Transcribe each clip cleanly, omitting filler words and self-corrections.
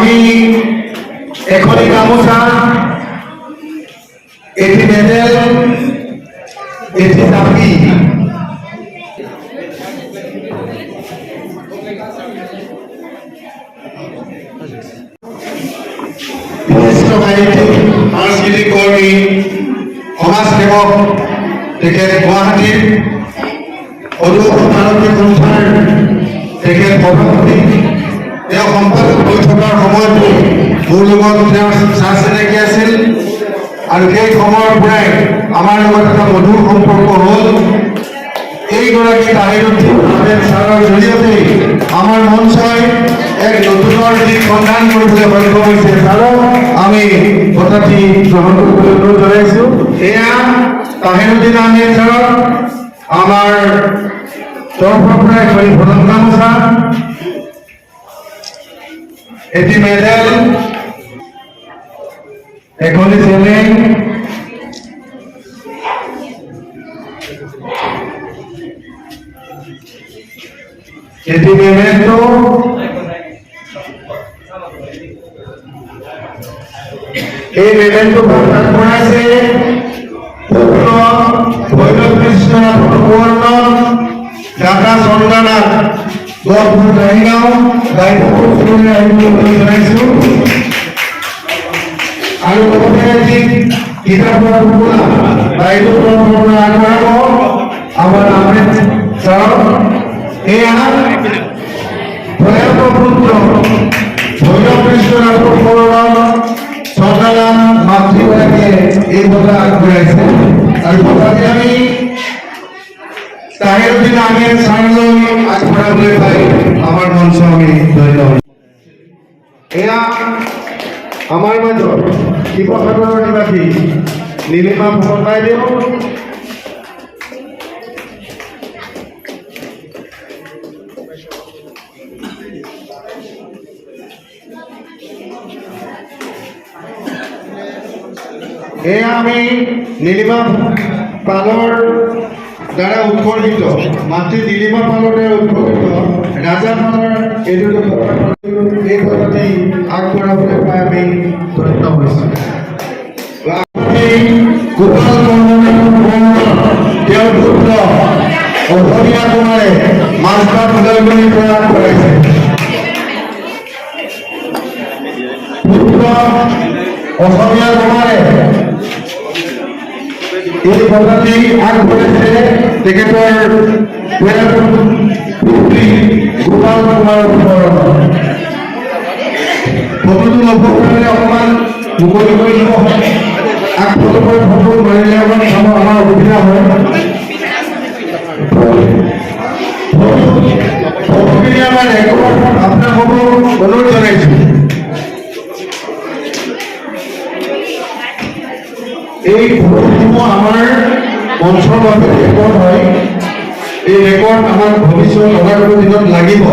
আমি এখনি গামোচা, এটি মেডেল, এটি চাবি, সাংস্কৃতিক কৰ্মী সমাজসেৱক তেখেত গুৱাহাটীৰ অদূৰ ভাৰতী সংস্থাৰ তেখেত সভাপতি। তেওঁ সম্পাদক হৈ থকাৰ সময়তো মোৰ লগত তেওঁৰ চাহ চিনাকি আছিল আৰু সেই সময়ৰ পৰাই আমাৰ লগত এটা মধুৰ সম্পৰ্ক হ'ল। এইগৰাকী তাহিৰুদ্দিন আহমেদ ছাৰৰ জৰিয়তে আমাৰ মঞ্চই এক নতুনৰ দিশ সন্ধান কৰিবলৈ সক্ষম হৈছে। ছাৰক আমি কথাটি গ্ৰহণ কৰিবলৈ অনুৰোধ জনাইছোঁ। এয়া তাহিৰুদ্দিন আহমেদ ছাৰক আমাৰ তৰফৰ পৰা এখন প্ৰদান গামোচা, এটি মেডেল, এখনি চেলেং, এটি মেমেন্টো, এই মেমেন্টো প্ৰদান কৰাছে পুত্ৰ ভৈৰব কৃষ্ণ ভট্টাচাৰ্য, ঢাকা চন্দ্ৰনাথ গহপুৰ গাঁও গাইপুৰ জনাইছোঁ। আৰু লগতে যি কিতাপৰ টুকুৰা বাইদেউৰ পৰা আগবঢ়াব আমাৰ আহমেদ ছাৰ। এয়া প্ৰয়াত পুত্ৰ ভৈৰৱ কৃষ্ণ চন্দ্ৰনাথ মাতৃগৰাকীয়ে এই বঁটা আগবঢ়াইছে আৰু বঁটাটি আমি তাহিৰুদ্দিন আহমেদ ছাৰলৈ আগবঢ়াবলৈ পাই আমাৰ মঞ্চ আমি ধন্য। এয়া আমাৰ মাজত শিৱসাগৰৰ নিবাসী নীলিমা ফুকন বাইদেউ। এয়া আমি নীলিমা পালৰ দ্বাৰা উৎকৰ্ষিত, মাতৃ নীলিমা পালৰ দ্বাৰা উৎকৰ্ষিত ৰাজা পালৰ এই কথাটি আগবঢ়াবলৈ পাই আমি ধন্য হৈছোঁ। গোপাল তেওঁৰ পুত্ৰ অসমীয়া কুমাৰে মাজবাট ওদালগুৰিৰ পৰা আগবঢ়াইছে। পুত্ৰ অসমীয়া কুমাৰে এই বঁটাটি আগবঢ়াইছে তেখেতৰ পুত্ৰী গোপাল কুমাৰৰ ওপৰত। ফটোটো ল'ব কাৰণে অকণমান মুকলি কৰি দিব। আগফালৰ ফটো মাৰিলে অকণমান চাব আমাৰ অসুবিধা হয়। ফটোখিনি আমাৰ আপোনালোকক অনুৰোধ জনাইছোঁ। এই ফটোসমূহ আমাৰ মঞ্চৰ বাবে ৰেকৰ্ড হয়। এই ৰেকৰ্ড আমাৰ ভৱিষ্যত অনাগত দিনত লাগিব।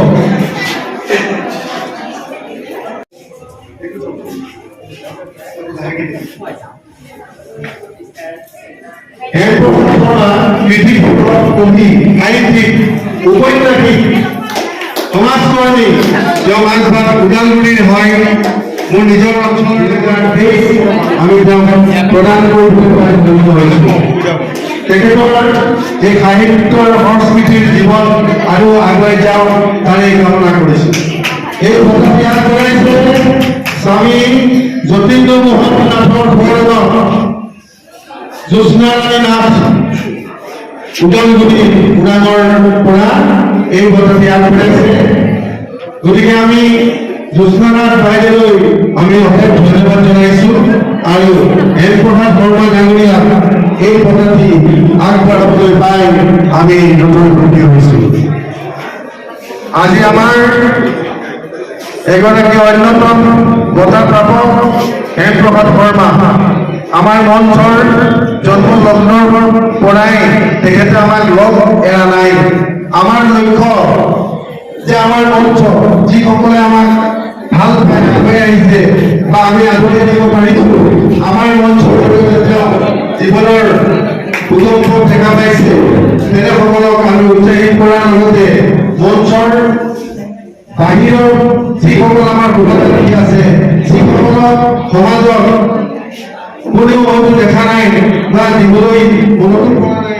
সাহিত্যিক, ঔপন্যাসিক, সমাজকৰ্মী, তেওঁ মাজবাট ওদালগুৰিৰ হয়। মোৰ নিজৰ অঞ্চলৰ আমি তেওঁক প্ৰদান কৰিবলৈ ধন্য হৈছোঁ। তেখেতৰ এই সাহিত্য আৰু সংস্কৃতিৰ জীৱন আৰু আগুৱাই যাওক তাৰে কামনা কৰিছোঁ। এই বঁটাটি আগবঢ়াইছে স্বামী যতীন্দ্ৰ মোহন নাথৰ সৌৰভ জ্যোৎস্নাৰাণী নাথ ওদালগুৰি ওৰাঙৰ পৰা এই বঁটাটি আগবঢ়াইছে। গতিকে আমি জ্যোৎস্নানাথ বাইদেউলৈ আমি অশেষ ধন্যবাদ জনাইছোঁ আৰু হেমপ্ৰসাদ বৰ্মা ডাঙৰীয়াক এই বঁটাটি আগবঢ়াবলৈ পাই আমি নতুন সুখী হৈছোঁ। আজি আমাৰ এগৰাকী অন্যতম বঁটা প্ৰাপক হেমপ্ৰসাদ বৰ্মা আমাৰ মঞ্চৰ জন্ম লগ্নৰ পৰাই তেখেতে আমাক লগ এৰা নাই। আমাৰ লক্ষ্য যে আমাৰ মঞ্চ যিসকলে আমাক ভাল হৈ আহিছে বা আমি আগুৱাই দিব পাৰিছোঁ, আমাৰ মঞ্চৰ জীৱনৰ উদম পথ দেখা পাইছে তেনেসকলক আমি উৎসাহিত কৰাৰ লগতে মঞ্চৰ বাহিৰৰ যিসকল আমাৰ সুবিধা আছে যিসকলক সমাজত কোনেও হয়তো দেখা নাই বা দিবলৈ মনতো কৰা নাই